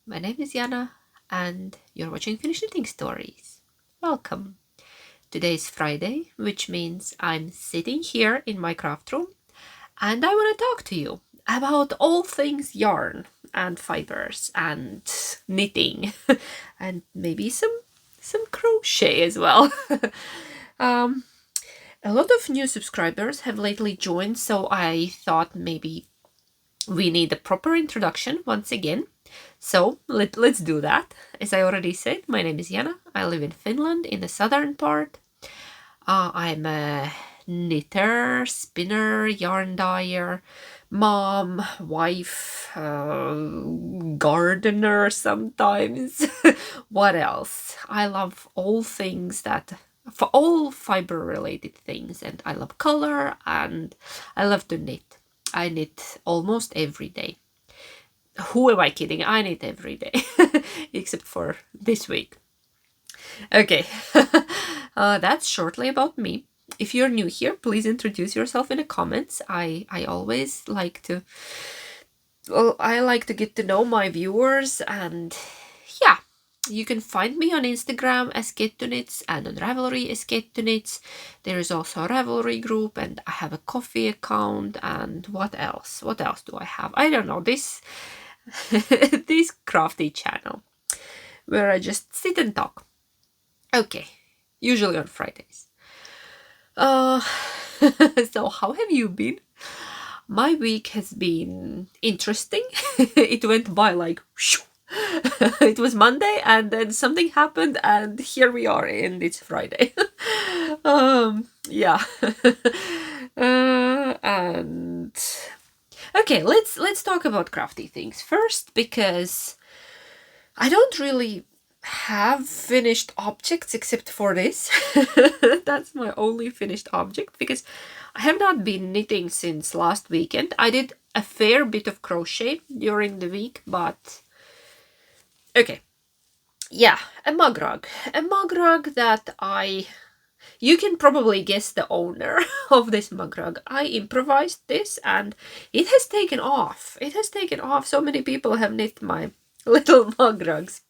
My name is Jana and you're watching Finnish Knitting Stories. Welcome! Today is Friday, which means I'm sitting here in my craft room and I want to talk to you about all things yarn and fibers and knitting and maybe some crochet as well. um, a lot of new subscribers have lately joined, so I thought maybe we need a proper introduction once again. So let's do that. As I already said, my name is Jana. I live in Finland in the southern part. I'm a knitter, spinner, yarn dyer, mom, wife, gardener sometimes. What else? I love all things for all fiber related things, and I love color and I love to knit. I knit almost every day. Who am I kidding? I knit every day, except for this week. Okay, that's shortly about me. If you're new here, please introduce yourself in the comments. I always like to, well, I like to get to know my viewers, and yeah, you can find me on Instagram as Get to Knits and on Ravelry as Get to Knits. There is also a Ravelry group, and I have a coffee account. And what else? What else do I have? I don't know. This this crafty channel where I just sit and talk. Okay, usually on Fridays. Uh, so how have you been? My week has been interesting. It went by like whew. It was Monday and then something happened and here we are and it's Friday. Yeah. And okay, let's talk about crafty things first, because I don't really have finished objects except for this. That's my only finished object, because I have not been knitting since last weekend. I did a fair bit of crochet during the week, but okay. Yeah, a mug rug. A mug rug that you can probably guess the owner of this mug rug. I improvised this and it has taken off. It has taken off. So many people have knit my little mug rugs.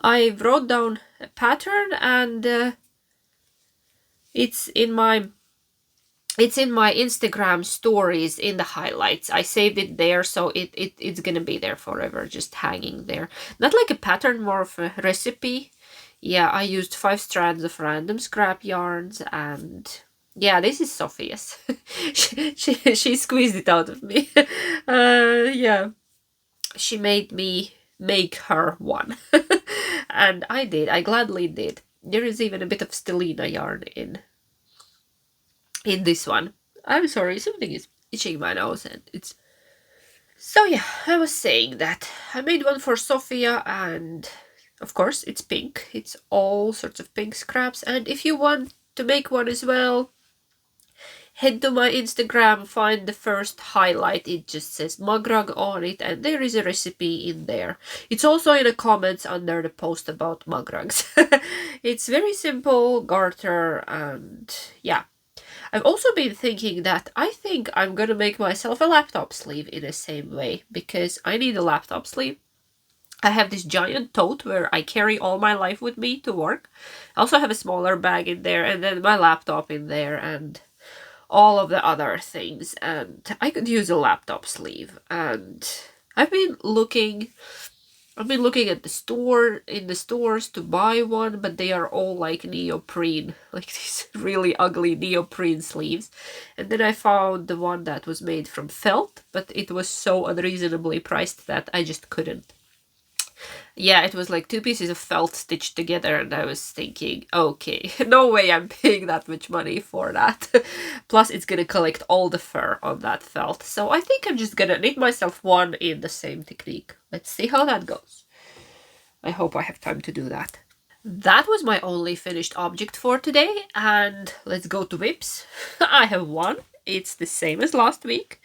I wrote down a pattern and it's in my Instagram stories in the highlights. I saved it there, so it's gonna be there forever, just hanging there. Not like a pattern, more of a recipe. Yeah, I used 5 strands of random scrap yarns, and yeah, this is Sophia's. she squeezed it out of me. Yeah, she made me make her one. And I did. I gladly did. There is even a bit of stellina yarn in this one. I'm sorry, something is itching my nose and it's... So yeah, I was saying that I made one for Sophia, and of course it's pink. It's all sorts of pink scraps, and if you want to make one as well, head to my Instagram, find the first highlight. It just says mug rug on it, and there is a recipe in there. It's also in the comments under the post about mug rugs. It's very simple garter, and yeah. I've also been thinking that I think I'm gonna make myself a laptop sleeve in the same way, because I need a laptop sleeve. I have this giant tote where I carry all my life with me to work. I also have a smaller bag in there, and then my laptop in there, and all of the other things, and I could use a laptop sleeve. And I've been looking at the stores to buy one, but they are all like neoprene, like these really ugly neoprene sleeves. And then I found the one that was made from felt, but it was so unreasonably priced that I just couldn't. Yeah, it was like 2 pieces of felt stitched together, and I was thinking, okay, no way I'm paying that much money for that. Plus, it's gonna collect all the fur on that felt. So I think I'm just gonna knit myself one in the same technique. Let's see how that goes. I hope I have time to do that. That was my only finished object for today, and let's go to whips. I have one. It's the same as last week.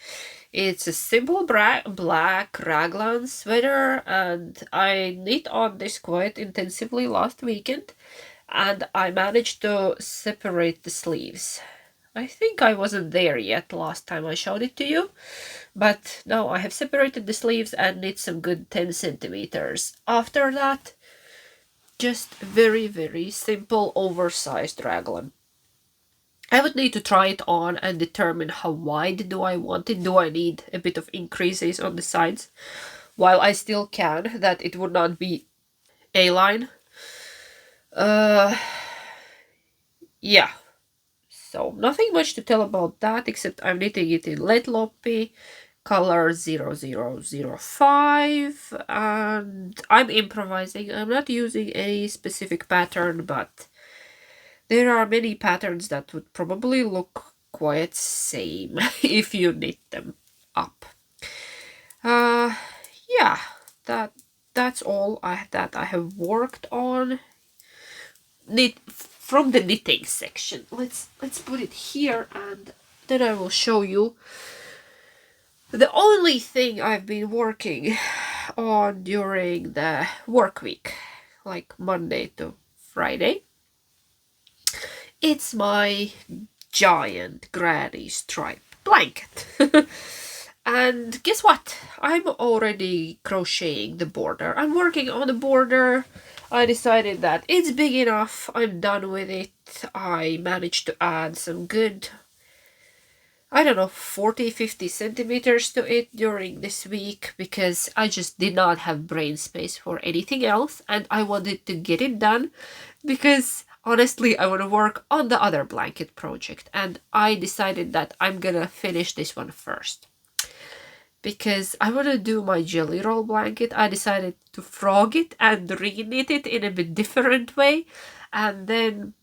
It's a simple black raglan sweater, and I knit on this quite intensively last weekend, and I managed to separate the sleeves. I think I wasn't there yet last time I showed it to you, but now I have separated the sleeves and knit some good 10 centimeters. After that, just very, very simple oversized raglan. I would need to try it on and determine how wide do I want it. Do I need a bit of increases on the sides? While I still can, that it would not be A-line. Yeah. So nothing much to tell about that, except I'm knitting it in Let Loppi, color 0005, and I'm improvising. I'm not using any specific pattern, but there are many patterns that would probably look quite same if you knit them up. Yeah, that's all that I have worked on. Knit from the knitting section. Let's put it here, and then I will show you the only thing I've been working on during the work week, like Monday to Friday. It's my giant granny stripe blanket. And guess what? I'm already crocheting the border. I'm working on the border. I decided that it's big enough. I'm done with it. I managed to add some good, I don't know, 40-50 centimeters to it during this week because I just did not have brain space for anything else, and I wanted to get it done because honestly I want to work on the other blanket project, and I decided that I'm gonna finish this one first. Because I want to do my jelly roll blanket, I decided to frog it and re-knit it in a bit different way, and then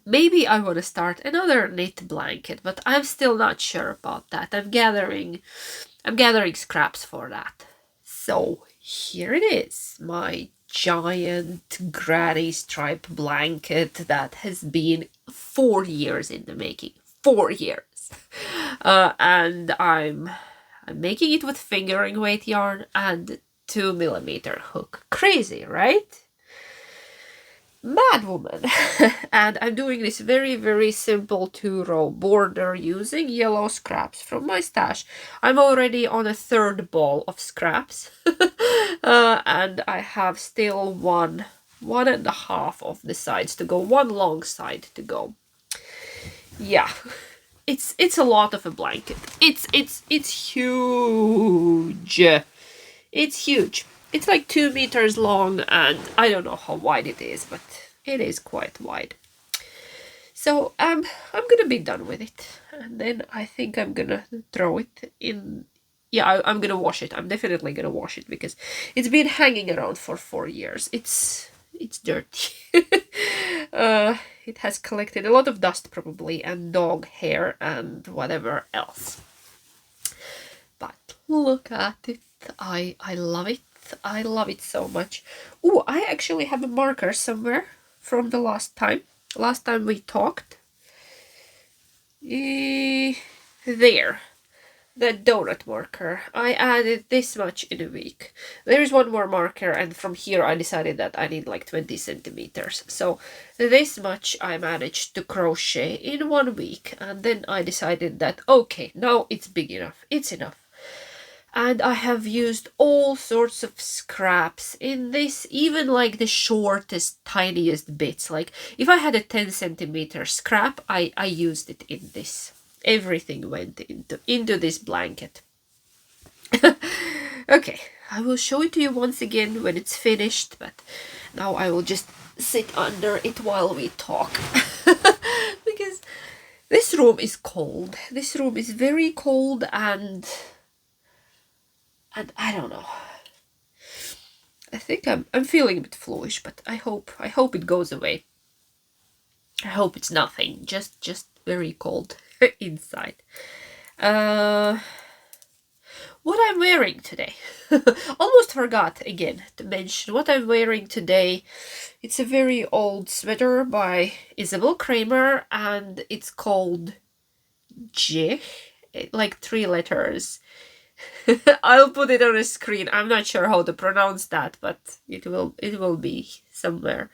maybe I want to start another knit blanket, but I'm still not sure about that. I'm gathering scraps for that. So here it is, my giant granny stripe blanket that has been 4 years in the making. 4 years. And I'm making it with fingering weight yarn and 2mm hook. Crazy, right? Mad woman. And I'm doing this very, very simple 2-row border using yellow scraps from my stash. I'm already on a third ball of scraps. And I have still one and a half of the sides to go, one long side to go. Yeah. It's a lot of a blanket. It's huge. It's huge. It's like 2 meters long, and I don't know how wide it is, but it is quite wide. So I'm gonna be done with it, and then I think I'm gonna throw it in. Yeah, I'm gonna wash it. I'm definitely gonna wash it because it's been hanging around for 4 years. It's dirty. It has collected a lot of dust probably, and dog hair and whatever else. But look at it. I love it. I love it so much. Oh, I actually have a marker somewhere from the last time we talked. There. The donut marker. I added this much in a week. There is one more marker, and from here I decided that I need like 20 centimeters. So this much I managed to crochet in 1 week, and then I decided that okay, now it's big enough. It's enough. And I have used all sorts of scraps in this, even like the shortest, tiniest bits. Like if I had a 10 centimeter scrap, I used it in this. Everything went into this blanket. Okay, I will show it to you once again when it's finished, but now I will just sit under it while we talk. Because this room is cold. This room is very cold, and I don't know. I think I'm feeling a bit fluish, but I hope it goes away. I hope it's nothing. Just very cold inside. What I'm wearing today. Almost forgot again to mention what I'm wearing today. It's a very old sweater by Isabel Kramer, and it's called J, like 3 letters. I'll put it on a screen. I'm not sure how to pronounce that, but it will be somewhere.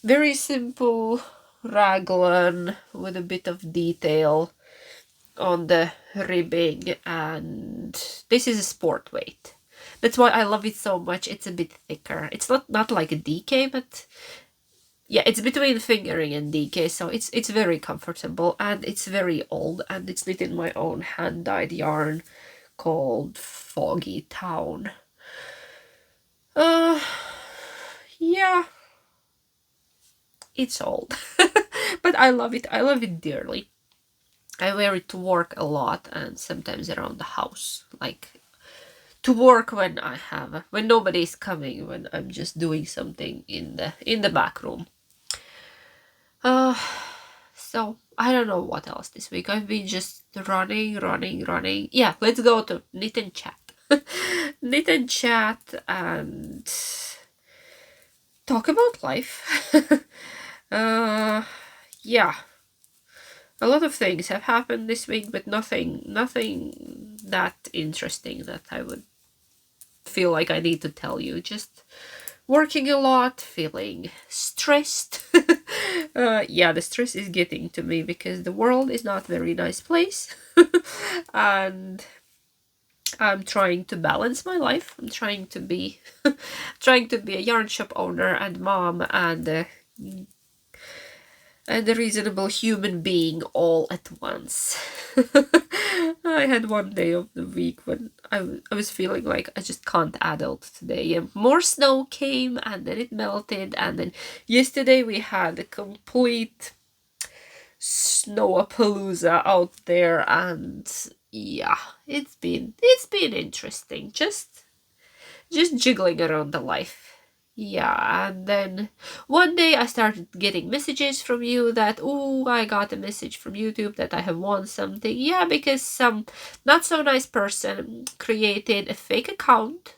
Very simple raglan with a bit of detail on the ribbing, and this is a sport weight. That's why I love it so much. It's a bit thicker. It's not like a DK, but yeah, it's between fingering and DK, so it's very comfortable, and it's very old, and it's knit in my own hand-dyed yarn called Foggy Town. Yeah, it's old, but I love it. I love it dearly. I wear it to work a lot and sometimes around the house, like to work when nobody's coming, when I'm just doing something in the back room. So I don't know what else this week. I've been just running. Yeah, let's go to knit and chat. Knit and chat and talk about life. Yeah. A lot of things have happened this week, but nothing that interesting that I would feel like I need to tell you. Just working a lot, feeling stressed. Yeah, the stress is getting to me because the world is not a very nice place. And I'm trying to balance my life. I'm trying to be a yarn shop owner and mom and a reasonable human being all at once. I had one day of the week when I was feeling like I just can't adult today. And more snow came and then it melted, and then yesterday we had a complete snowapalooza out there, and yeah, it's been interesting. Just jiggling around the life. Yeah, and then one day I started getting messages from you that, oh, I got a message from YouTube that I have won something. Yeah, because some not so nice person created a fake account,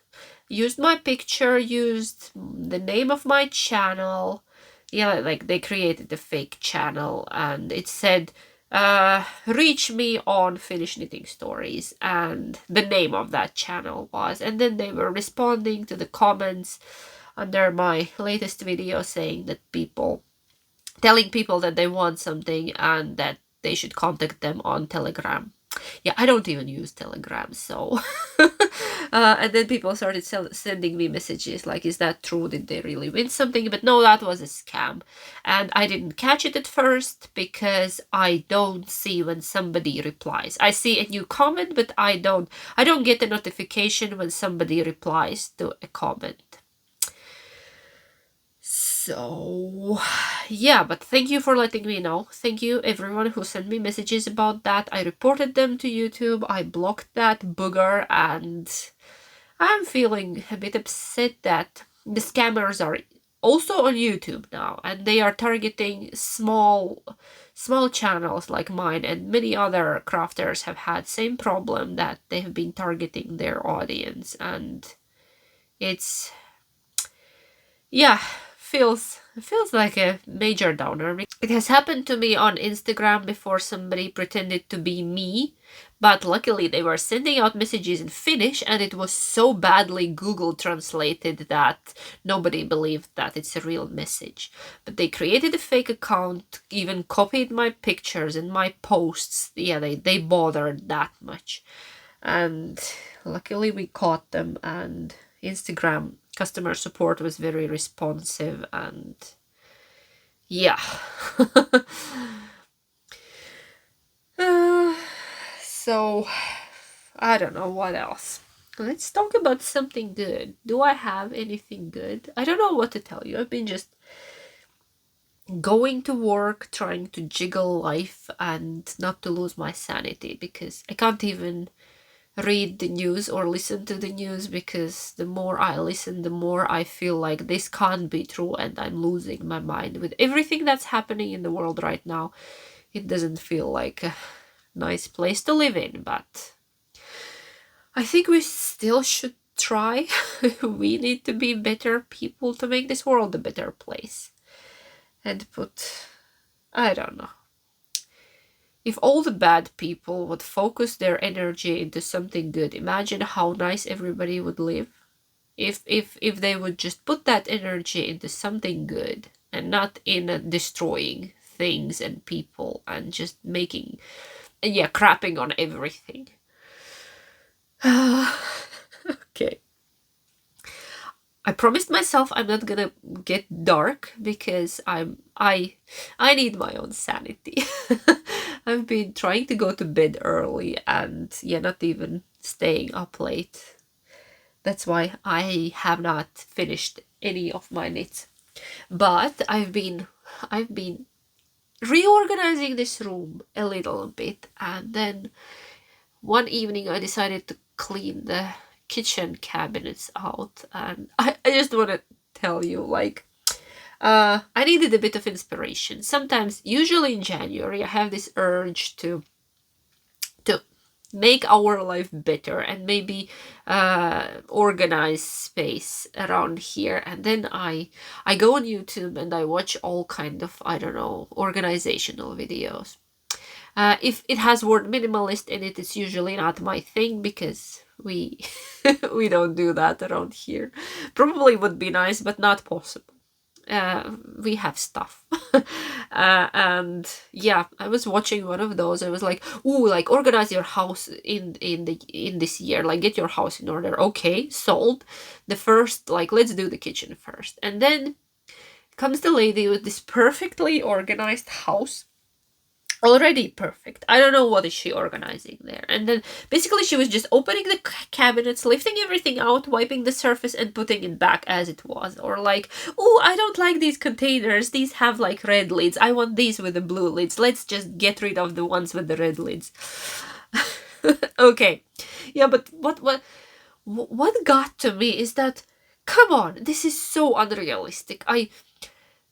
used my picture, used the name of my channel. Yeah, like they created a fake channel and it said, reach me on Finnish Knitting Stories, and the name of that channel was, and then they were responding to the comments under my latest video saying that telling people that they want something and that they should contact them on Telegram. Yeah, I don't even use Telegram, so and then people started sending me messages like, is that true? Did they really win something? But no, that was a scam, and I didn't catch it at first because I don't see when somebody replies. I see a new comment, but I don't get a notification when somebody replies to a comment. So, yeah, but thank you for letting me know. Thank you everyone who sent me messages about that. I reported them to YouTube. I blocked that booger, and I'm feeling a bit upset that the scammers are also on YouTube now, and they are targeting small channels like mine, and many other crafters have had same problem, that they have been targeting their audience, and it's, yeah, feels like a major downer. It has happened to me on Instagram before. Somebody pretended to be me, but luckily they were sending out messages in Finnish, and it was so badly Google translated that nobody believed that it's a real message. But they created a fake account, even copied my pictures and my posts. Yeah, they bothered that much, and luckily we caught them, and Instagram customer support was very responsive, and yeah. So I don't know what else. Let's talk about something good. Do I have anything good? I don't know what to tell you. I've been just going to work, trying to jiggle life and not to lose my sanity, because I can't even read the news or listen to the news, because the more I listen, the more I feel like this can't be true, and I'm losing my mind with everything that's happening in the world right now. It doesn't feel like a nice place to live in, but I think we still should try. We need to be better people to make this world a better place, and I don't know. If all the bad people would focus their energy into something good, imagine how nice everybody would live. If they would just put that energy into something good and not in destroying things and people and just making, yeah, crapping on everything. Okay. I promised myself I'm not gonna get dark because I need my own sanity. I've been trying to go to bed early and yeah, not even staying up late. That's why I have not finished any of my knits. But I've been reorganizing this room a little bit, and then one evening I decided to clean the kitchen cabinets out, and I just want to tell you, like, I needed a bit of inspiration. Sometimes, usually in January, I have this urge to make our life better and maybe organize space around here, and then I go on YouTube and I watch all kind of, I don't know, organizational videos. If it has word minimalist in it, it's usually not my thing because we we don't do that around here. Probably would be nice, but not possible. We have stuff. And yeah, I was watching one of those. I was like, ooh, like organize your house in this year, like get your house in order. Okay, sold. The first, like, let's do the kitchen first. And then comes the lady with this perfectly organized house, already perfect. I don't know what is she organizing there. And then basically she was just opening the cabinets, lifting everything out, wiping the surface and putting it back as it was. Or like, oh, I don't like these containers. These have like red lids. I want these with the blue lids. Let's just get rid of the ones with the red lids. Okay. Yeah, but what got to me is that, come on, this is so unrealistic.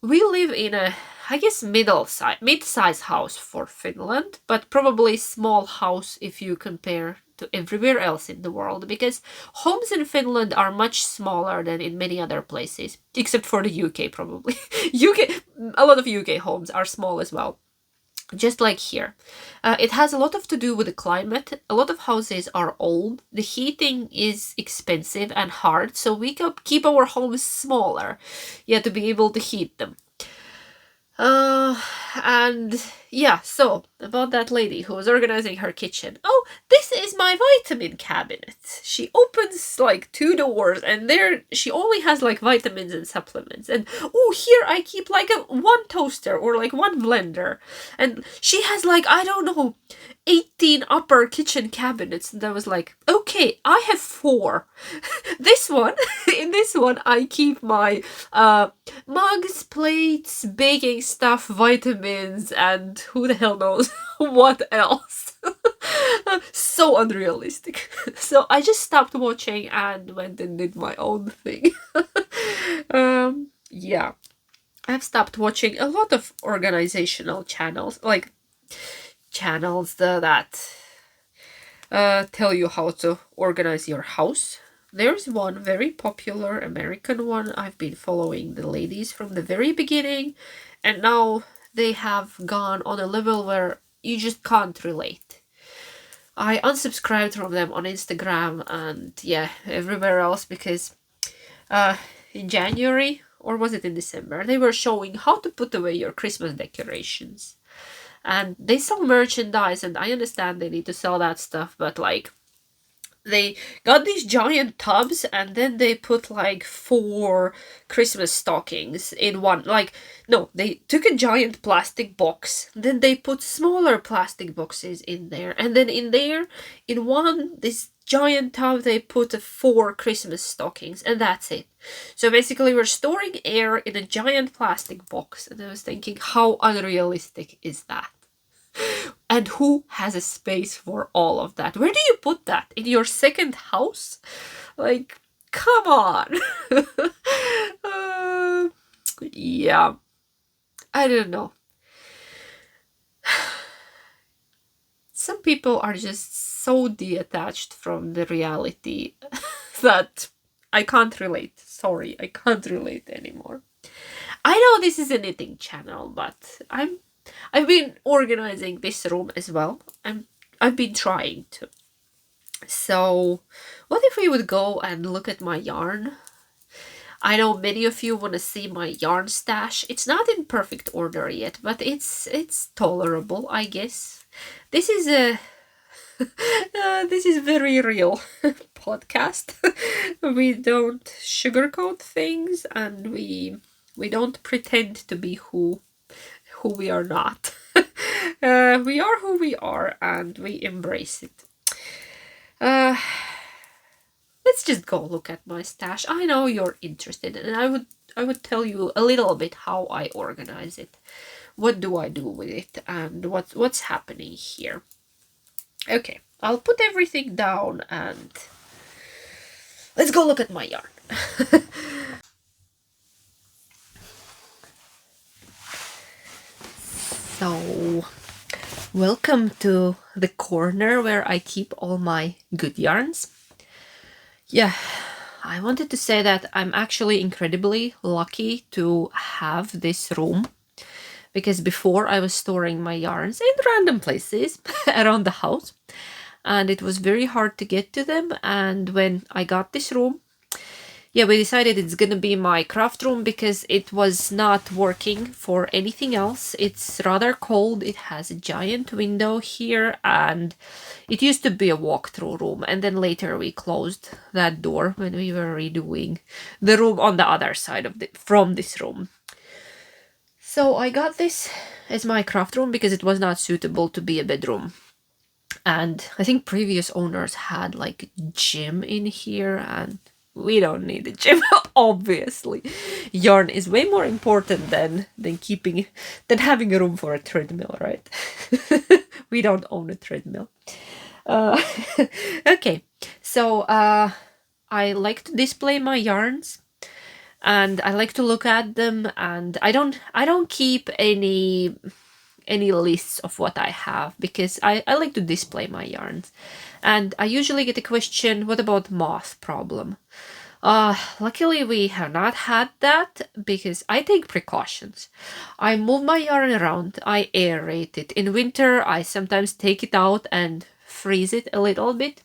We live in a, I guess, mid-size house for Finland, but probably small house if you compare to everywhere else in the world, because homes in Finland are much smaller than in many other places, except for the UK probably. UK, a lot of UK homes are small as well. Just like here. It has a lot to do with the climate. A lot of houses are old. The heating is expensive and hard, so we keep our homes smaller, yeah, to be able to heat them. And yeah, so about that lady who was organizing her kitchen. Oh, this is my vitamin cabinet. She opens like 2 doors and there she only has like vitamins and supplements. And oh, here I keep like one toaster or like one blender. And she has like, I don't know, 18 upper kitchen cabinets. And I was like, okay, I have 4. This one, in this one, I keep my mugs, plates, baking stuff, vitamins, and who the hell knows what else. So unrealistic. So I just stopped watching and went and did my own thing. Yeah. I've stopped watching a lot of organizational channels, like channels that tell you how to organize your house. There's one very popular American one. I've been following the ladies from the very beginning, and now they have gone on a level where you just can't relate. I unsubscribed from them on Instagram and yeah, everywhere else because in January, or was it in December, they were showing how to put away your Christmas decorations. And they sell merchandise, and I understand they need to sell that stuff, but like, they got these giant tubs and then they put like 4 Christmas stockings in one. Like, no, they took a giant plastic box, then they put smaller plastic boxes in there, and then in there, in this giant tub, they put 4 Christmas stockings, and that's it. So basically we're storing air in a giant plastic box, and I was thinking, how unrealistic is that? And who has a space for all of that? Where do you put that? In your second house? Like, come on. Yeah. I don't know. Some people are just so detached from the reality that I can't relate. Sorry, I can't relate anymore. I know this is a knitting channel, but I've been organizing this room as well. I've been trying to. So, what if we would go and look at my yarn? I know many of you want to see my yarn stash. It's not in perfect order yet, but it's tolerable, I guess. This is a this is very real podcast. We don't sugarcoat things, and we don't pretend to be who we are not. We are who we are, and we embrace it. Let's just go look at my stash. I know you're interested, and I would tell you a little bit how I organize it. What do I do with it, and what's happening here? Okay, I'll put everything down and let's go look at my yarn. So, welcome to the corner where I keep all my good yarns. Yeah, I wanted to say that I'm actually incredibly lucky to have this room, because before I was storing my yarns in random places around the house, and it was very hard to get to them. And when I got this room, yeah, we decided it's gonna be my craft room because it was not working for anything else. It's rather cold. It has a giant window here, and it used to be a walk-through room, and then later we closed that door when we were redoing the room on the other side of from this room. So I got this as my craft room because it was not suitable to be a bedroom. And I think previous owners had like a gym in here, and we don't need a gym, obviously. Yarn is way more important than having a room for a treadmill, right? We don't own a treadmill. Okay, so I like to display my yarns, and I like to look at them, and I don't keep any lists of what I have, because I like to display my yarns. And I usually get a question, what about moth problem? Luckily we have not had that, because I take precautions. I move my yarn around, I aerate it. In winter I sometimes take it out and freeze it a little bit.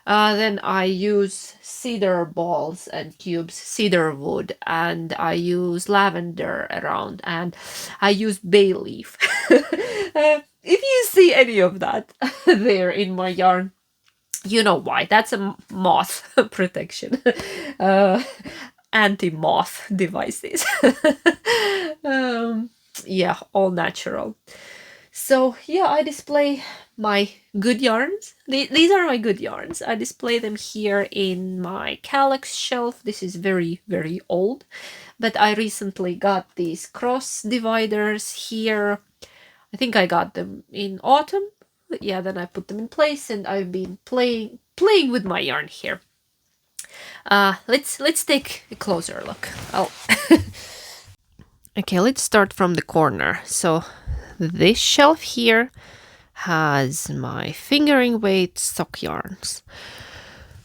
Then I use cedar balls and cubes, cedar wood, and I use lavender around, and I use bay leaf. If you see any of that there in my yarn, you know why. That's a moth protection. Anti-moth devices. Yeah, all natural. So yeah, I display my good yarns. These are my good yarns. I display them here in my calyx shelf. This is very, very old, but I recently got these cross dividers here. I think I got them in autumn. Yeah, then I put them in place, and I've been playing with my yarn here. Let's take a closer look. Okay, let's start from the corner. So this shelf here has my fingering weight sock yarns.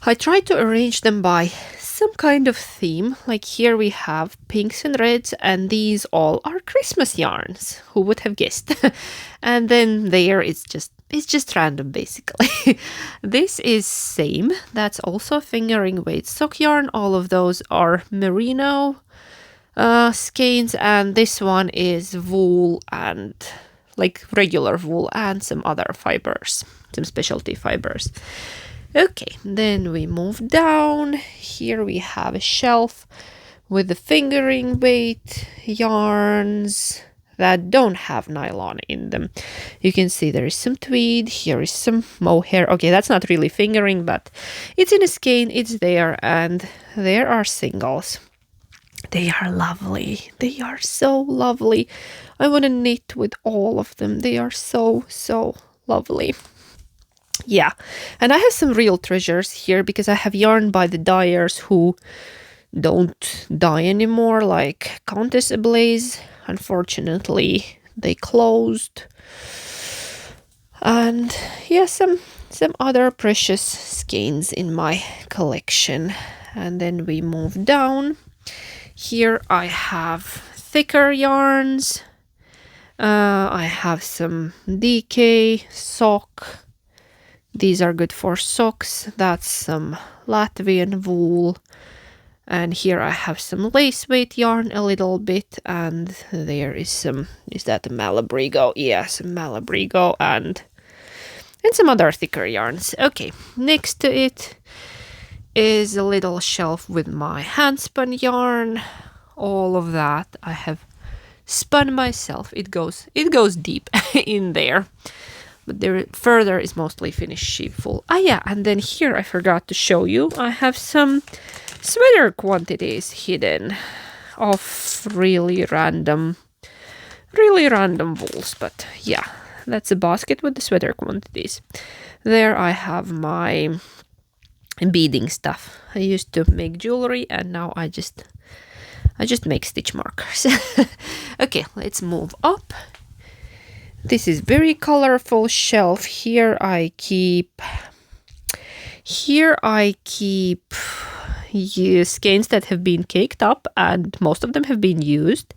I tried to arrange them by some kind of theme. Like here we have pinks and reds, and these all are Christmas yarns. Who would have guessed? And then there it's just random, basically. This is same. That's also fingering weight sock yarn. All of those are merino skeins, and this one is wool, and like regular wool, and some other fibers, some specialty fibers. Okay, then we move down. Here we have a shelf with the fingering weight yarns that don't have nylon in them. You can see there is some tweed, here is some mohair. Okay, that's not really fingering, but it's in a skein, it's there, and there are singles. They are lovely. They are so lovely. I want to knit with all of them. They are so, so lovely. Yeah, and I have some real treasures here because I have yarn by the dyers who don't dye anymore, like Countess Ablaze. Unfortunately, they closed. And yeah, some other precious skeins in my collection. And then we move down. Here I have thicker yarns. I have some DK sock. These are good for socks. That's some Latvian wool. And here I have some lace weight yarn a little bit, and there is some, is that a Malabrigo? Yeah, some Malabrigo and some other thicker yarns. Okay, next to it is a little shelf with my hand spun yarn. All of that I have spun myself. It goes deep in there. But there further is mostly Finnish sheepwool. Ah yeah, and then here I forgot to show you. I have some sweater quantities hidden of really random wools. But yeah, that's a basket with the sweater quantities. There I have my beading stuff. I used to make jewelry and now I just make stitch markers. Okay, let's move up. This is very colorful shelf. Here I keep skeins that have been caked up, and most of them have been used.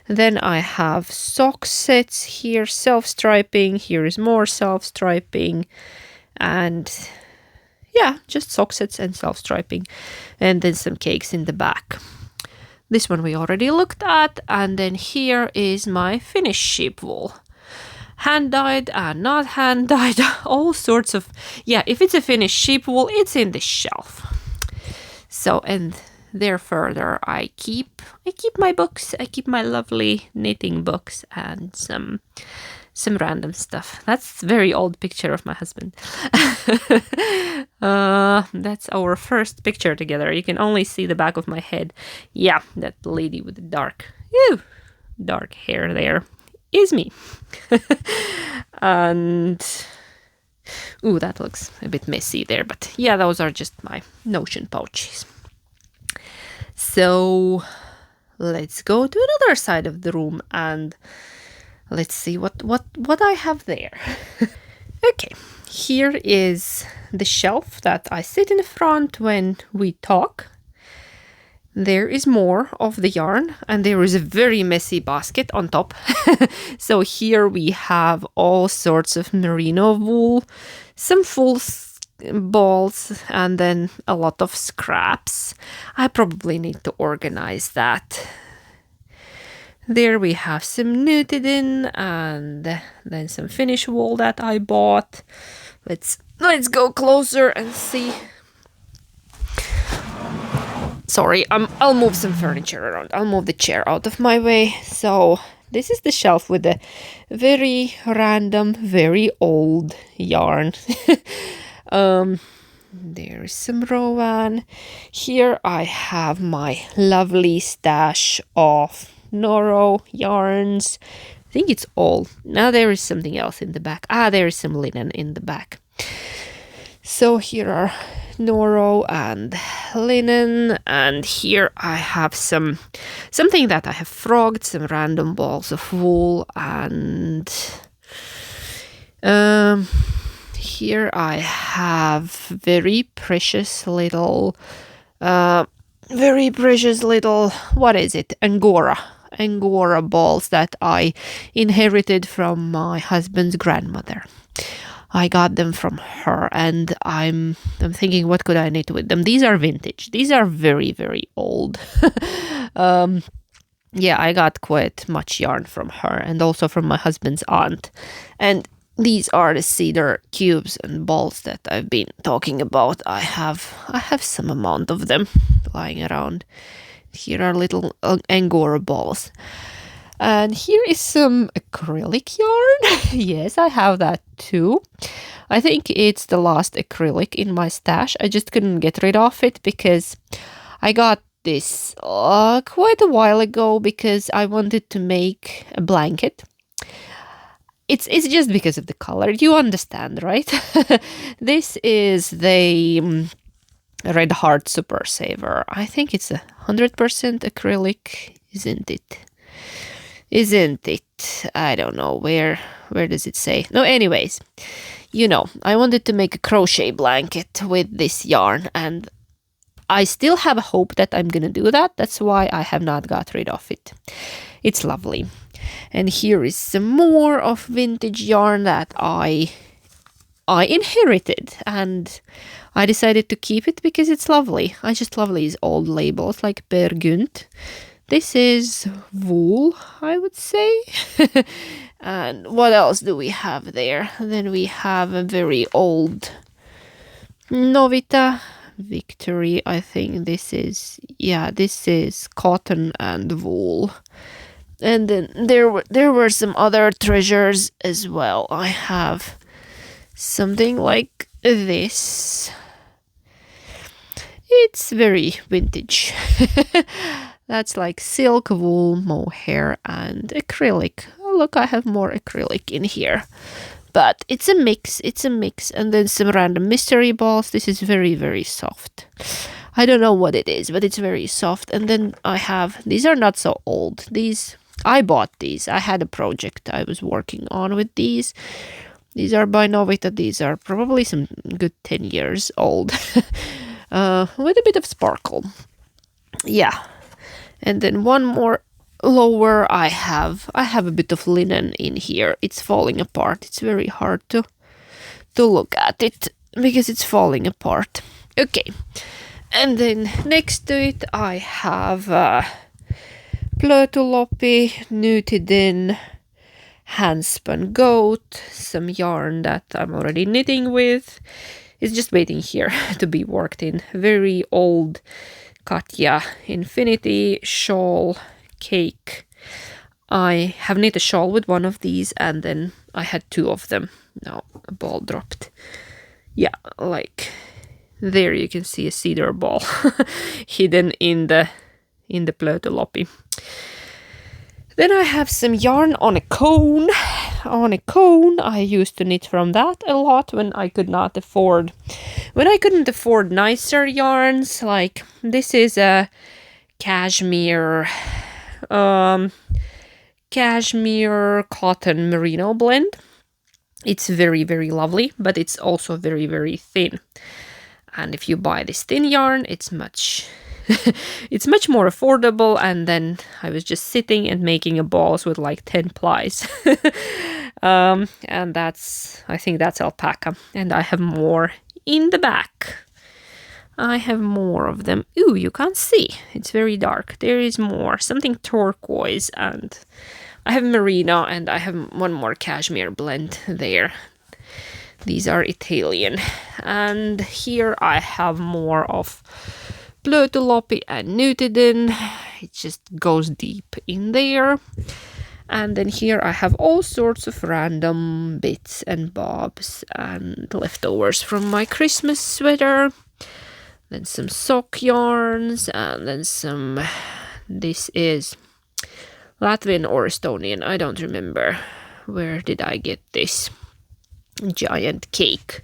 Then I have sock sets here, self-striping. Here is more self-striping, and yeah, just sock sets and self-striping, and then some cakes in the back. This one we already looked at, and then here is my Finnish sheep wool. Hand-dyed and not hand-dyed, all sorts of, yeah, if it's a Finnish sheep wool, it's in this shelf. So, and there further I keep my books. I keep my lovely knitting books and some random stuff. That's a very old picture of my husband. That's our first picture together. You can only see the back of my head. Yeah, that lady with the dark hair there is me. And ooh, that looks a bit messy there, but yeah, those are just my Notion pouches. So let's go to another side of the room and let's see what I have there. Okay, here is the shelf that I sit in front when we talk. There is more of the yarn, and there is a very messy basket on top. So here we have all sorts of merino wool, some full balls, and then a lot of scraps. I probably need to organize that. There we have some knitted in, and then some Finnish wool that I bought. Let's go closer and see. Sorry, I'll move some furniture around. I'll move the chair out of my way. So this is the shelf with the very random, very old yarn. There is some Rowan. Here I have my lovely stash of Noro yarns. I think it's all. Now there is something else in the back. There is some linen in the back. So here are Noro and linen, and here I have something that I have frogged, some random balls of wool, and here I have very precious little, what is it? Angora balls that I inherited from my husband's grandmother. I got them from her, and I'm thinking, what could I knit with them? These are vintage. These are very, very old. Yeah, I got quite much yarn from her, and also from my husband's aunt. And these are the cedar cubes and balls that I've been talking about. I have some amount of them lying around. Here are little Angora balls. And here is some acrylic yarn. Yes, I have that too. I think it's the last acrylic in my stash. I just couldn't get rid of it because I got this quite a while ago because I wanted to make a blanket. It's just because of the color. You understand, right? This is the Red Heart Super Saver. I think it's 100% acrylic, isn't it? I don't know, where does it say? No, anyways, I wanted to make a crochet blanket with this yarn, and I still have a hope that I'm gonna do that. That's why I have not got rid of it. It's lovely. And here is some more of vintage yarn that I I inherited, and I decided to keep it because it's lovely. I just love these old labels like Bergund. This is wool, I would say. And what else do we have there? Then we have a very old Novita Victory. I think this is, yeah, this is cotton and wool. And then there were some other treasures as well. I have something like this. It's very vintage. That's like silk, wool, mohair, and acrylic. Oh, look, I have more acrylic in here. But it's a mix, And then some random mystery balls. This is very, very soft. I don't know what it is, but it's very soft. And then I have, these are not so old. I bought these. I had a project I was working on with these. These are by Novita. These are probably some good 10 years old. With a bit of sparkle. Yeah. And then one more lower, I have a bit of linen in here. It's falling apart. It's very hard to look at it because it's falling apart. Okay. And then next to it I have Plötulopi, Nutiden, handspun goat, some yarn that I'm already knitting with. It's just waiting here to be worked in. Very old Katja Infinity shawl cake. I have knit a shawl with one of these, and then I had two of them. Now a ball dropped. Yeah, like there you can see a cedar ball hidden in the Plötulopi. Then I have some yarn on a cone. I used to knit from that a lot when I couldn't afford nicer yarns. Like this is a cashmere cotton merino blend. It's very, very lovely, but it's also very, very thin. And if you buy this thin yarn, it's much more affordable. And then I was just sitting and making a balls with like 10 plies. And I think that's alpaca. And I have more in the back. I have more of them. Ooh, you can't see. It's very dark. There is more. Something turquoise. And I have merino, and I have one more cashmere blend there. These are Italian. And here I have more of Plötulopi and Nutiden. It just goes deep in there. And then here I have all sorts of random bits and bobs and leftovers from my Christmas sweater. Then some sock yarns, and then some, this is Latvian or Estonian, I don't remember. Where did I get this? Giant cake.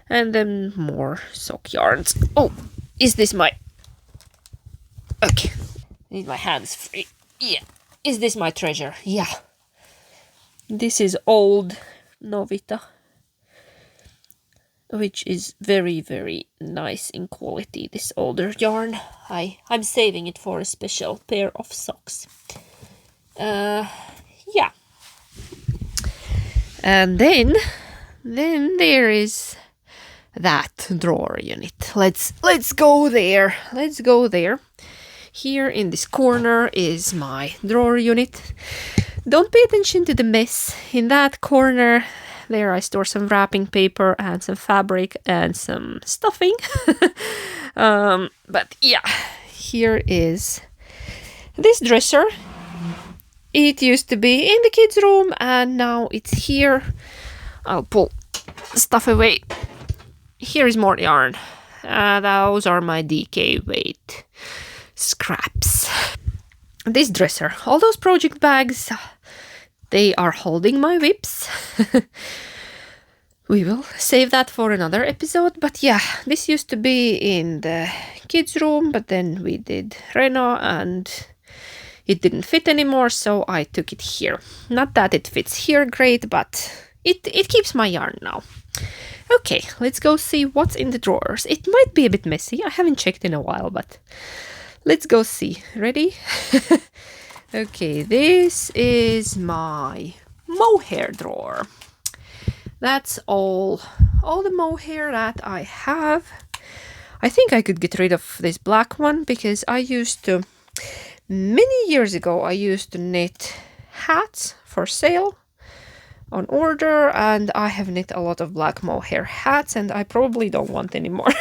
And then more sock yarns. Oh, is this my... Okay, need my hands free. Yeah, is this my treasure? Yeah. This is old Novita, which is very, very nice in quality, this older yarn. I'm saving it for a special pair of socks. Yeah. And then there is that drawer unit. Let's go there. Let's go there. Here in this corner is my drawer unit. Don't pay attention to the mess. In that corner, there I store some wrapping paper and some fabric and some stuffing. But yeah, here is this dresser. It used to be in the kids' room, and now it's here. I'll pull stuff away. Here is more yarn. Those are my DK weight scraps. This dresser, all those project bags, they are holding my whips. We will save that for another episode. But yeah, this used to be in the kids' room, but then we did reno and it didn't fit anymore, so I took it here. Not that it fits here great, but it keeps my yarn now. Okay, let's go see what's in the drawers. It might be a bit messy. I haven't checked in a while, but let's go see. Ready? Okay, this is my mohair drawer. That's all all the mohair that I have. I think I could get rid of this black one because I used to, many years ago, I used to knit hats for sale on order, and I have knit a lot of black mohair hats, and I probably don't want any more.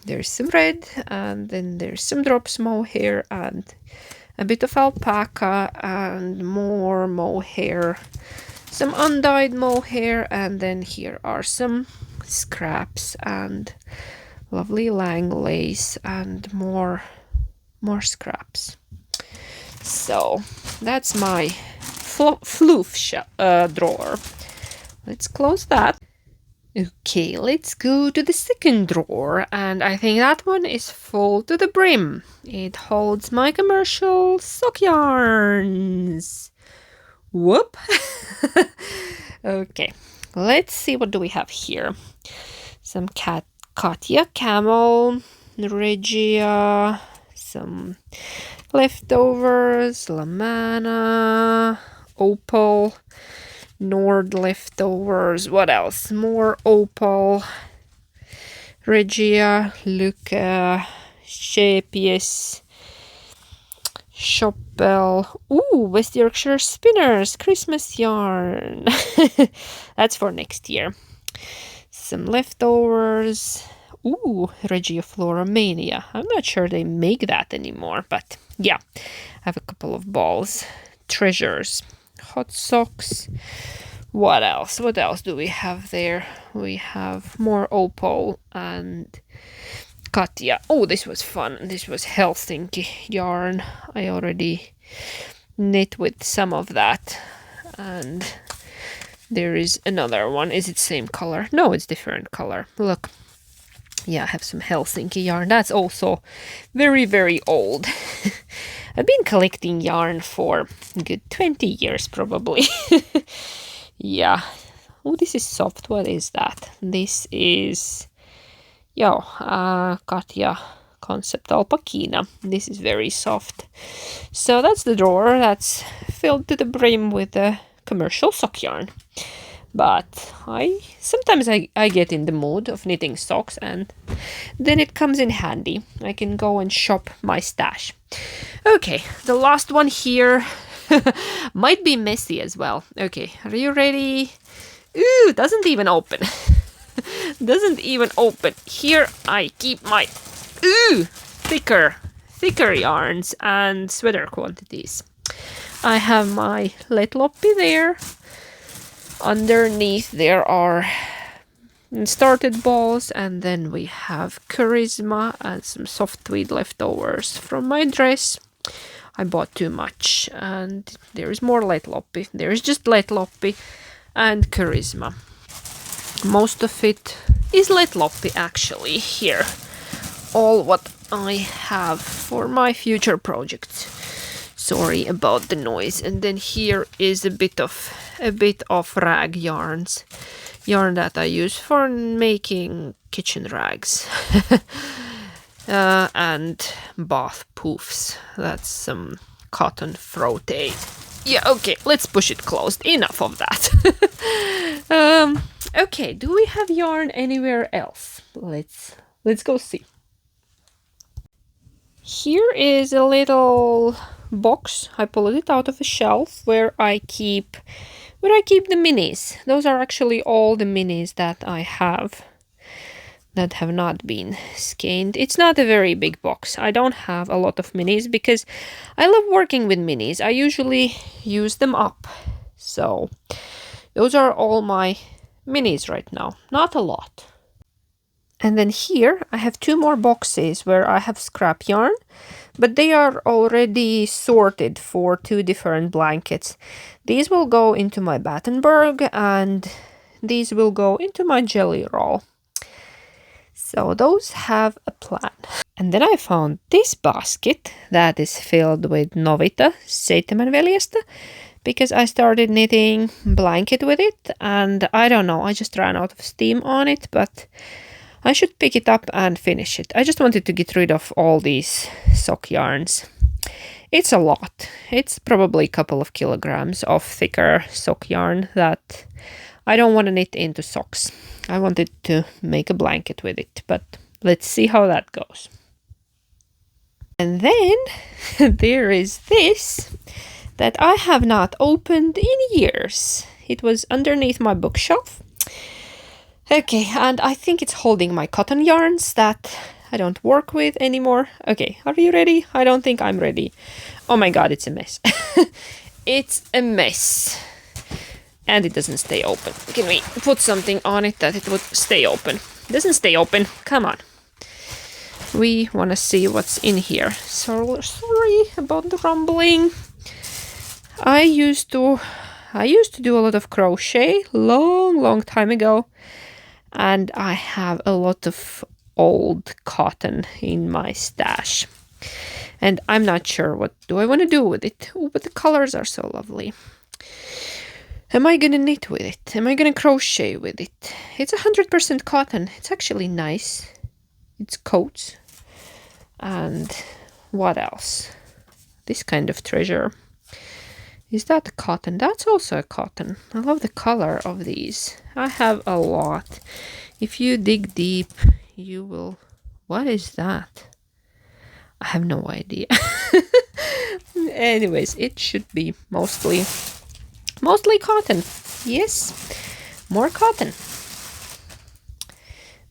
There's some red, and then there's some drops mohair, and a bit of alpaca, and more mohair, some undyed mohair, and then here are some scraps and lovely lang lace and more scraps. So that's my floof drawer. Let's close that. Okay, let's go to the second drawer, and I think that one is full to the brim. It holds my commercial sock yarns. Whoop! Okay, let's see, what do we have here? Some Katya Camel, Regia, some leftovers, Lamana, Opal, Nord leftovers. What else? More Opal, Regia, Luca, Shapies, Shoppel. Ooh, West Yorkshire Spinners Christmas yarn. That's for next year. Some leftovers. Ooh, Regia Flora Mania. I'm not sure they make that anymore, but yeah, I have a couple of balls. Treasures. Hot socks. What else? What else do we have there? We have more Opal and Katya. Oh, this was fun. This was Helsinki yarn. I already knit with some of that. And there is another one. Is it same color? No, it's different color. Look. Yeah, I have some Helsinki yarn. That's also very, very old. I've been collecting yarn for a good 20 years probably. Yeah. Oh, this is soft. What is that? This is Katya Concept Alpakina. This is very soft. So that's the drawer. That's filled to the brim with the commercial sock yarn. But sometimes I get in the mood of knitting socks, and then it comes in handy. I can go and shop my stash. Okay, the last one here might be messy as well. Okay, are you ready? Ooh, doesn't even open. Doesn't even open. Here I keep my thicker yarns and sweater quantities. I have my Let Loppi there. Underneath there are started balls, and then we have Charisma and some soft tweed leftovers from my dress. I bought too much, and there is more Let Loppi. There is just Let Loppi and Charisma. Most of it is Let Loppi actually here. All what I have for my future projects. Sorry about the noise. And then here is a bit of rag yarns. Yarn that I use for making kitchen rags. And bath poofs. That's some cotton frotté. Yeah, okay, let's push it closed. Enough of that. Okay, do we have yarn anywhere else? Let's go see. Here is a little box. I pulled it out of a shelf where I keep the minis. Those are actually all the minis that I have that have not been skeined. It's not a very big box. I don't have a lot of minis because I love working with minis. I usually use them up. So those are all my minis right now. Not a lot. And then here I have two more boxes where I have scrap yarn, but they are already sorted for two different blankets. These will go into my Battenberg and these will go into my jelly roll. So those have a plan. And then I found this basket that is filled with Novita 7 veljestä because I started knitting blanket with it, and I don't know, I just ran out of steam on it, but I should pick it up and finish it. I just wanted to get rid of all these sock yarns. It's a lot. It's probably a couple of kilograms of thicker sock yarn that I don't want to knit into socks. I wanted to make a blanket with it, but let's see how that goes. And then there is this that I have not opened in years. It was underneath my bookshelf. Okay, and I think it's holding my cotton yarns that I don't work with anymore. Okay, are you ready? I don't think I'm ready. Oh my god, it's a mess. It's a mess. And it doesn't stay open. Can we put something on it that it would stay open? It doesn't stay open. Come on. We want to see what's in here. So sorry about the rumbling. I used to do a lot of crochet long time ago, and I have a lot of old cotton in my stash. And I'm not sure what do I want to do with it. Oh, but the colors are so lovely. Am I gonna knit with it? Am I gonna crochet with it? It's 100% cotton. It's actually nice. It's coats. And what else? This kind of treasure. Is that a cotton? That's also a cotton. I love the color of these. I have a lot. If you dig deep, you will... What is that? I have no idea. Anyways, it should be mostly cotton. Yes, more cotton.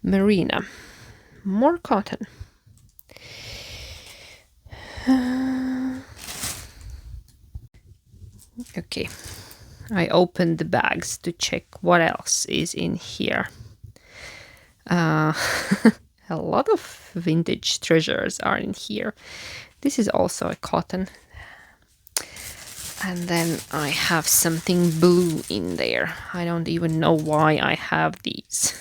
Merino. More cotton. Okay, I opened the bags to check what else is in here. A lot of vintage treasures are in here. This is also a cotton. And then I have something blue in there. I don't even know why I have these.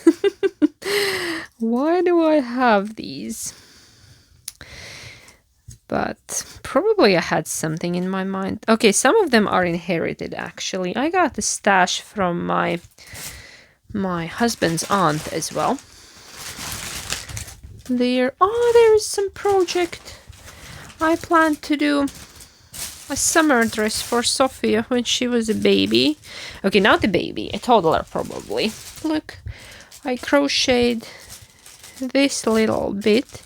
Why do I have these? But probably I had something in my mind. Okay, some of them are inherited actually. I got the stash from my husband's aunt as well. There's some project. I planned to do a summer dress for Sophia when she was a baby. Okay, not a baby, a toddler probably. Look, I crocheted this little bit.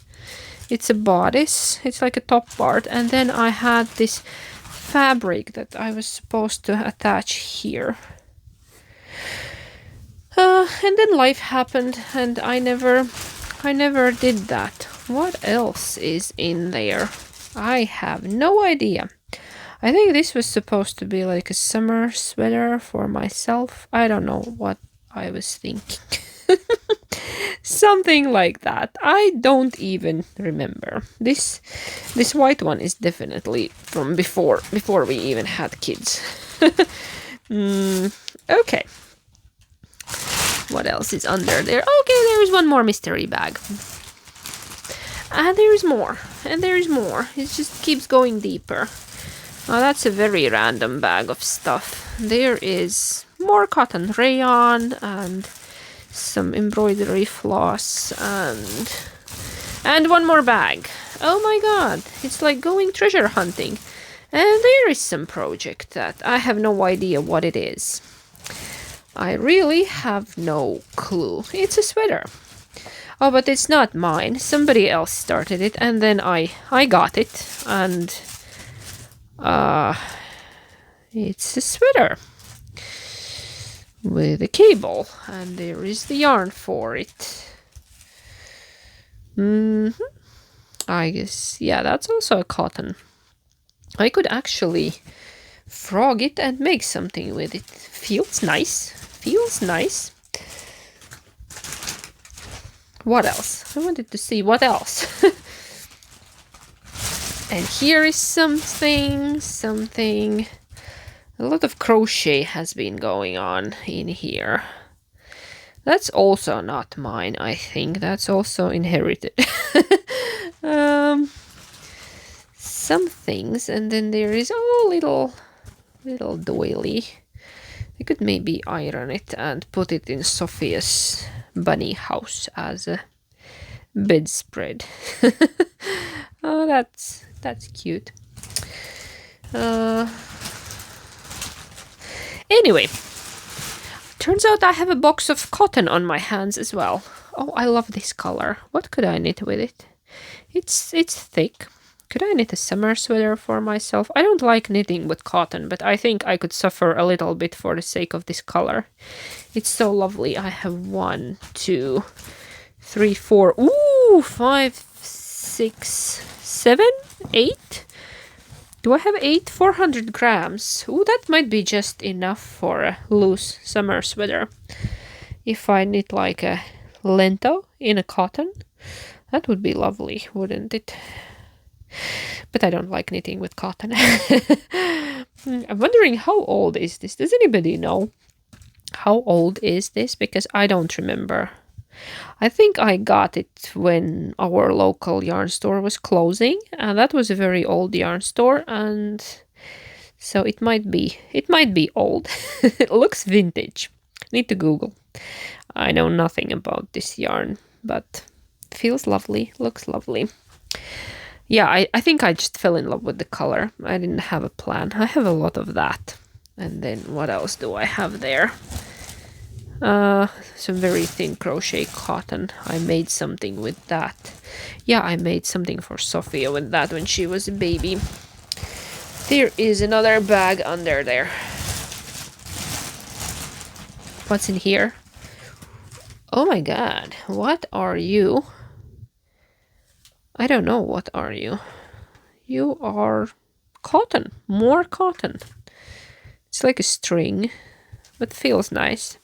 It's a bodice. It's like a top part. And then I had this fabric that I was supposed to attach here. And then life happened and I never did that. What else is in there? I have no idea. I think this was supposed to be like a summer sweater for myself. I don't know what I was thinking. Something like that. I don't even remember. This white one is definitely from before we even had kids. Okay. What else is under there? Okay, there is one more mystery bag. And there is more. And there is more. It just keeps going deeper. Oh, that's a very random bag of stuff. There is more cotton rayon and some embroidery floss and one more bag. Oh my god, it's like going treasure hunting. And there is some project that I have no idea what it is. I really have no clue. It's a sweater. Oh, but it's not mine. Somebody else started it and then I got it and it's a sweater with a cable and there is the yarn for it. I guess, yeah, that's also a cotton. I could actually frog it and make something with it. Feels nice. Feels nice. What else? I wanted to see what else. And here is something. A lot of crochet has been going on in here. That's also not mine, I think. That's also inherited. Some things, and then there is a little doily. I could maybe iron it and put it in Sophia's bunny house as a bedspread. Oh, that's cute. Anyway, Turns out I have a box of cotton on my hands as well. Oh, I love this color. What could I knit with it? It's thick. Could I knit a summer sweater for myself? I don't like knitting with cotton, but I think I could suffer a little bit for the sake of this color. It's so lovely. I have 1, 2, 3, 4, ooh, 5, 6, 7, 8. Do I have 8? 400 grams. Ooh, that might be just enough for a loose summer sweater. If I knit like a lento in a cotton, that would be lovely, wouldn't it? But I don't like knitting with cotton. I'm wondering, how old is this? Does anybody know? How old is this? Because I don't remember. I think I got it when our local yarn store was closing, and that was a very old yarn store, and so it might be old. It looks vintage. Need to Google. I know nothing about this yarn, but feels lovely, looks lovely. Yeah, I think I just fell in love with the color. I didn't have a plan. I have a lot of that. And then what else do I have there? Some very thin crochet cotton. I made something with that. Yeah, I made something for Sophia with that when she was a baby. There is another bag under there. What's in here? Oh my god, what are you? I don't know, what are you? You are cotton, more cotton. It's like a string, but feels nice.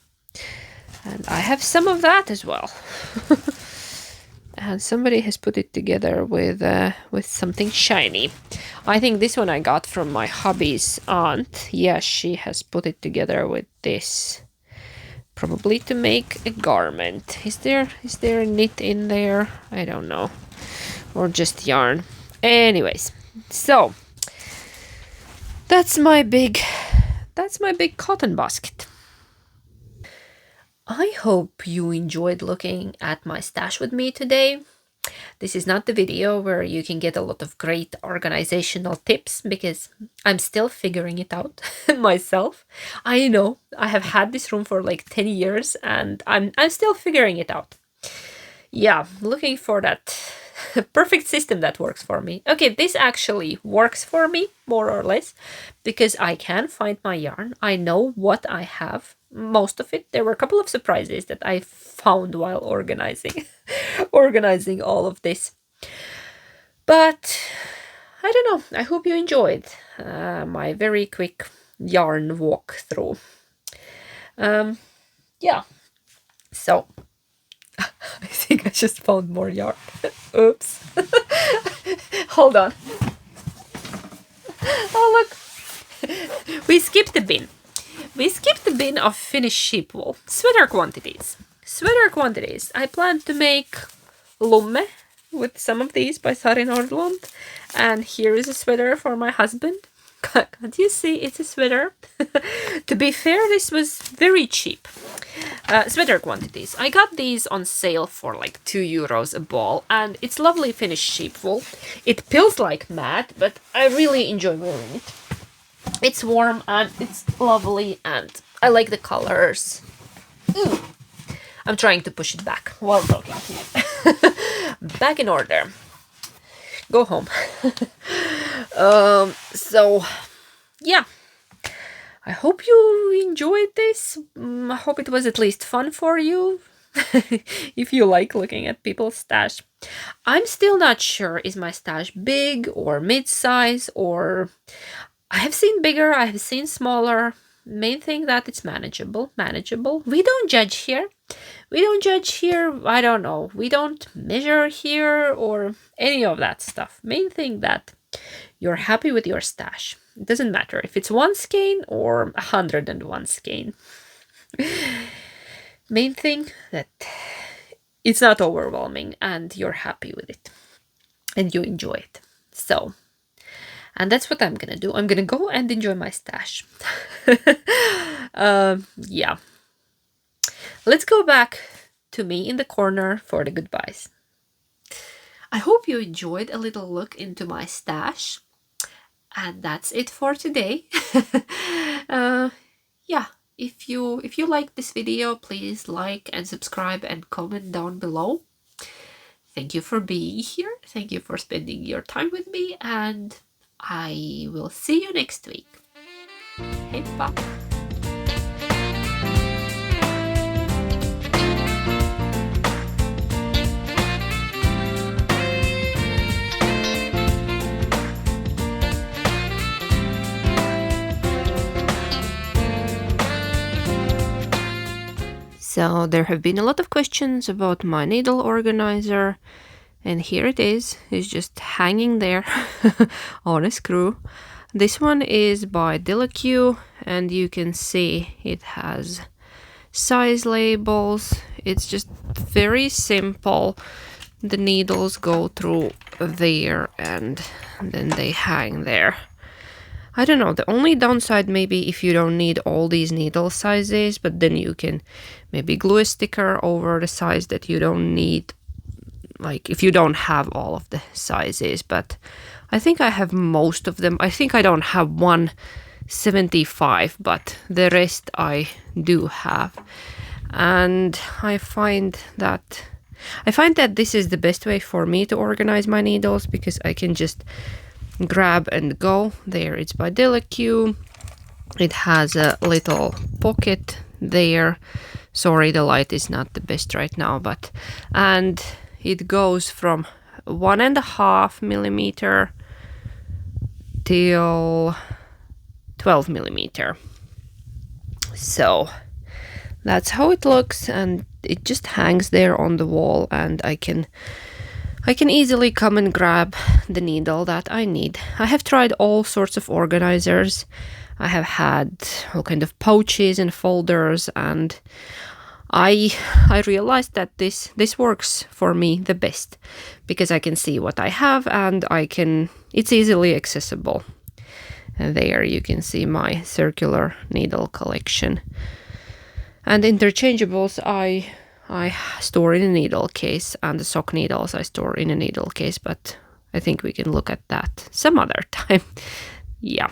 And I have some of that as well. And somebody has put it together with something shiny. I think this one I got from my hubby's aunt. Yes, she has put it together with this. Probably to make a garment. Is there a knit in there? I don't know. Or just yarn. Anyways, so that's my big cotton basket. I hope you enjoyed looking at my stash with me today. This is not the video where you can get a lot of great organizational tips, because I'm still figuring it out myself. I know I have had this room for like 10 years and I'm still figuring it out. Yeah, looking for that perfect system that works for me. Okay, this actually works for me, more or less, because I can find my yarn. I know what I have, most of it. There were a couple of surprises that I found while organizing all of this. But I don't know, I hope you enjoyed my very quick yarn walkthrough. Yeah, so I think I just found more yarn. Oops. Hold on. Oh, look. We skipped the bin. We skipped the bin of Finnish sheep wool. Sweater quantities. I plan to make lumme with some of these by Sari Nordlund. And here is a sweater for my husband. Can't you see? It's a sweater. To be fair, this was very cheap. Sweater quantities. I got these on sale for like €2 a ball, and it's lovely Finnish sheep wool. It pills like mad, but I really enjoy wearing it. It's warm and it's lovely, and I like the colors. Ooh. I'm trying to push it back while talking to you. Back in order. Go home. So yeah, I hope you enjoyed this. I hope it was at least fun for you. If you like looking at people's stash. I'm still not sure, is my stash big or mid-size, or I have seen bigger, I have seen smaller. Main thing that it's manageable. We don't judge here. I don't know. We don't measure here or any of that stuff. Main thing that you're happy with your stash. It doesn't matter if it's 1 skein or 101 skein. Main thing that it's not overwhelming and you're happy with it and you enjoy it. So, and that's what I'm gonna do. I'm gonna go and enjoy my stash. Yeah. Let's go back to me in the corner for the goodbyes. I hope you enjoyed a little look into my stash. And that's it for today. Yeah, if you like this video, please like and subscribe and comment down below. Thank you for being here. Thank you for spending your time with me, and I will see you next week. Heippa! So there have been a lot of questions about my needle organizer, and here it is. It's just hanging there on a screw. This one is by Delaque, and you can see it has size labels. It's just very simple. The needles go through there and then they hang there. I don't know, the only downside maybe if you don't need all these needle sizes, but then you can maybe glue a sticker over the size that you don't need, like if you don't have all of the sizes. But I think I have most of them. I think I don't have 175, but the rest I do have. And I find that this is the best way for me to organize my needles, because I can just grab and go. There, it's by Delaque. It has a little pocket there. Sorry, the light is not the best right now, and it goes from 1.5 millimeter till 12 millimeter. So that's how it looks, and it just hangs there on the wall, and I can easily come and grab the needle that I need. I have tried all sorts of organizers. I have had all kind of pouches and folders, and I realized that this works for me the best, because I can see what I have and it's easily accessible. And there you can see my circular needle collection. And interchangeables I store in a needle case, and the sock needles I store in a needle case, but I think we can look at that some other time. Yeah.